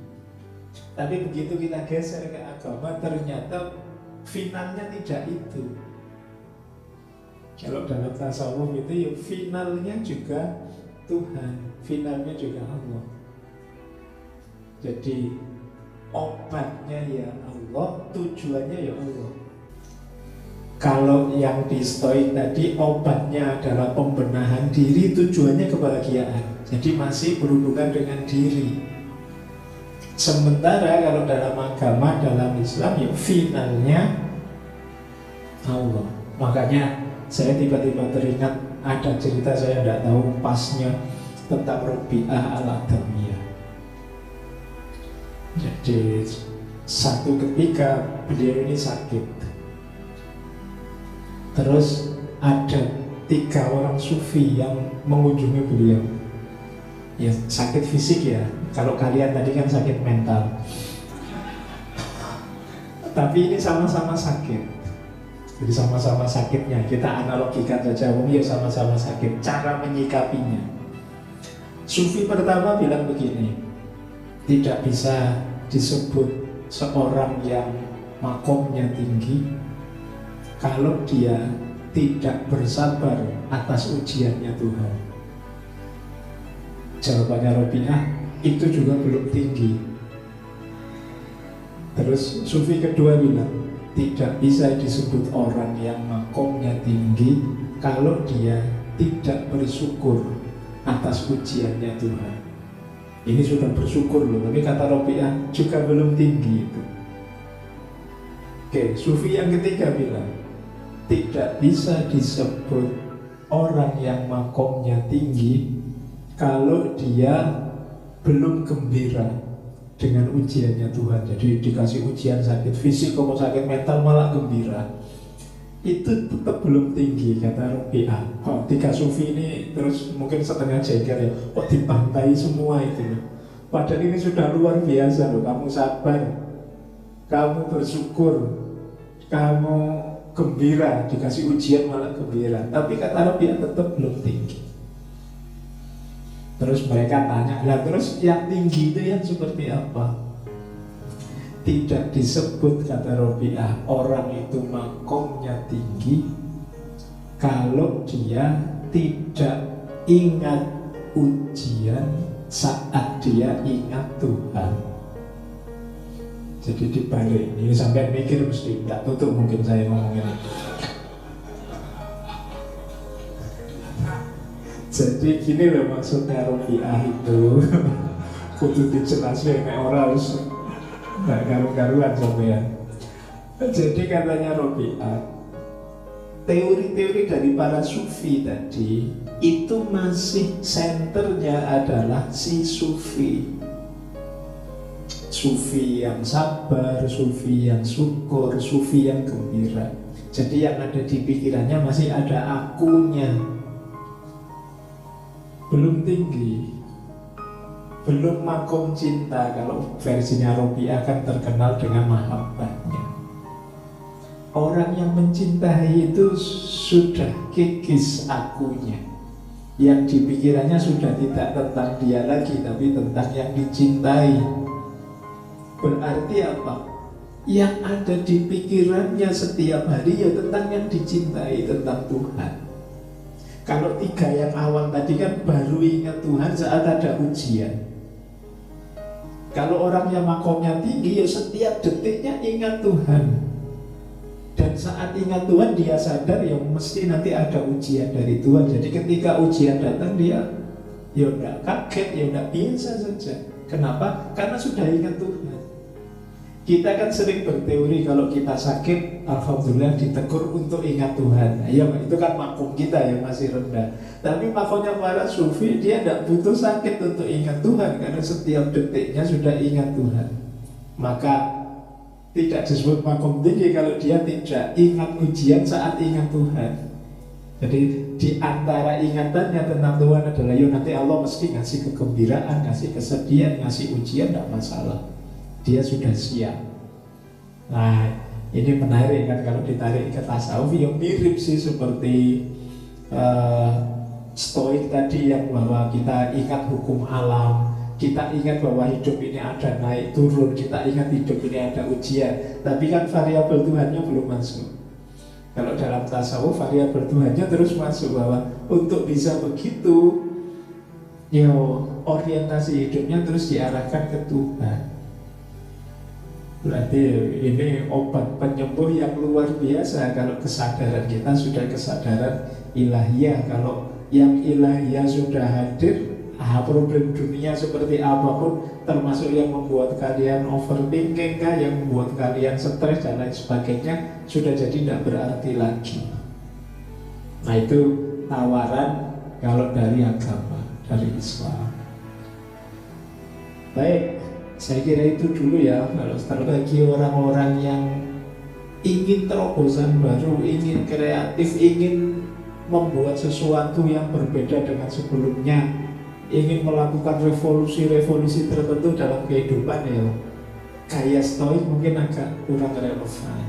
Tapi begitu kita geser ke agama, ternyata finalnya tidak itu. Kalau dalam tasawuf itu ya finalnya juga Tuhan, finalnya juga Allah. Jadi obatnya ya Allah, tujuannya ya Allah. Kalau yang di Stoik tadi obatnya adalah pembenahan diri, tujuannya kebahagiaan. Jadi masih berhubungan dengan diri. Sementara kalau dalam agama, dalam Islam ya finalnya Allah. Makanya saya tiba-tiba teringat ada cerita, saya tidak tahu pasnya, tentang Robi'ah al-Adamiyah. Jadi satu ketika beliau ini sakit. Terus ada 3 orang sufi yang mengunjungi beliau. Ya sakit fisik ya. Kalau kalian tadi kan sakit mental. Tapi ini sama-sama sakit. Jadi sama-sama sakitnya. Kita analogikan saja, ya sama-sama sakit. Cara menyikapinya. Sufi pertama bilang begini, tidak bisa disebut seorang yang makomnya tinggi kalau dia tidak bersabar atas ujiannya Tuhan. Jawabannya Robi'ah, itu juga belum tinggi. Terus Sufi kedua bilang, tidak bisa disebut orang yang makomnya tinggi kalau dia tidak bersyukur atas ujiannya Tuhan. Ini sudah bersyukur loh, tapi kata Robi'ah juga belum tinggi itu. Oke, Sufi yang ketiga bilang, tidak bisa disebut orang yang makomnya tinggi kalau dia belum gembira dengan ujiannya Tuhan. Jadi dikasih ujian sakit fisik, kalau sakit mental malah gembira. Itu tetap belum tinggi, kata Robi'ah. Oh, 3 sufi ini terus mungkin setengah jengkel ya, kok dibantai semua itu loh. Padahal ini sudah luar biasa loh. Kamu sabar, kamu bersyukur, kamu gembira, dikasih ujian malah gembira. Tapi kata Robi'ah tetap belum tinggi. Terus mereka tanya, lah terus yang tinggi itu yang seperti apa? Tidak disebut, kata Robi'ah, orang itu makomnya tinggi kalau dia tidak ingat ujian saat dia ingat Tuhan. Jadi dibalik ini sampai mikir mesti tidak tutup mungkin saya ngomongnya. Jadi gini loh maksudnya Robi'ah itu. Kudu dijelasin nek ora wis nggak garu-garuan sampean. Jadi katanya Robi'ah, teori-teori dari para sufi tadi itu masih senternya adalah si sufi. Sufi yang sabar, sufi yang syukur, sufi yang gembira. Jadi yang ada di pikirannya masih ada akunya. Belum tinggi, belum makom cinta. Kalau versinya Robi'ah kan terkenal dengan mahabbatnya. Orang yang mencintai itu sudah kikis akunya. Yang di pikirannya sudah tidak tentang dia lagi, tapi tentang yang dicintai. Berarti apa? Yang ada di pikirannya setiap hari ya tentang yang dicintai, tentang Tuhan. Kalau 3 yang awal tadi kan baru ingat Tuhan saat ada ujian. Kalau orang yang makomnya tinggi ya setiap detiknya ingat Tuhan. Dan saat ingat Tuhan dia sadar ya mesti nanti ada ujian dari Tuhan. Jadi ketika ujian datang dia ya udah kaget, ya udah biasa saja. Kenapa? Karena sudah ingat Tuhan. Kita kan sering berteori kalau kita sakit, alhamdulillah ditegur untuk ingat Tuhan. Ya itu kan makom kita yang masih rendah. Tapi makomnya para sufi dia tidak butuh sakit untuk ingat Tuhan, karena setiap detiknya sudah ingat Tuhan. Maka tidak disebut makom tinggi kalau dia tidak ingat ujian saat ingat Tuhan. Jadi di antara ingatannya tentang Tuhan adalah ya nanti Allah mesti ngasih kegembiraan, ngasih kesedihan, ngasih ujian, tidak masalah. Dia sudah siap. Nah ini menarik kan kalau ditarik ke tasawuf, yang mirip sih seperti stoik tadi, yang bahwa kita ingat hukum alam, kita ingat bahwa hidup ini ada naik turun, kita ingat hidup ini ada ujian. Tapi kan variabel Tuhannya belum masuk. Kalau dalam tasawuf variabel Tuhannya terus masuk, bahwa untuk bisa begitu ya orientasi hidupnya terus diarahkan ke Tuhan. Berarti ini obat penyembuh yang luar biasa. Kalau kesadaran kita sudah kesadaran ilahiyah, kalau yang ilahiyah sudah hadir, problem dunia seperti apapun, termasuk yang membuat kalian overthinking kah, yang membuat kalian stres dan lain sebagainya, sudah jadi tidak berarti lagi. Nah itu tawaran kalau dari agama, dari Islam. Baik, saya kira itu dulu ya. Kalau bagi orang-orang yang ingin terobosan baru, ingin kreatif, ingin membuat sesuatu yang berbeda dengan sebelumnya, ingin melakukan revolusi-revolusi tertentu dalam kehidupan, ya gaya stoik mungkin agak kurang relevan.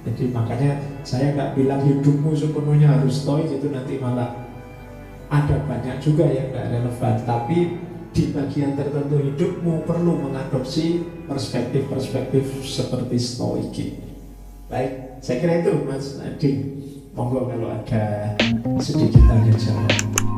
Jadi makanya saya nggak bilang hidupmu sepenuhnya harus stoik, itu nanti malah ada banyak juga yang nggak relevan. Tapi di bagian tertentu hidupmu perlu mengadopsi perspektif-perspektif seperti stoik ini. Baik, saya kira itu Mas Adi. Monggo kalau ada sedikit tanya jawab.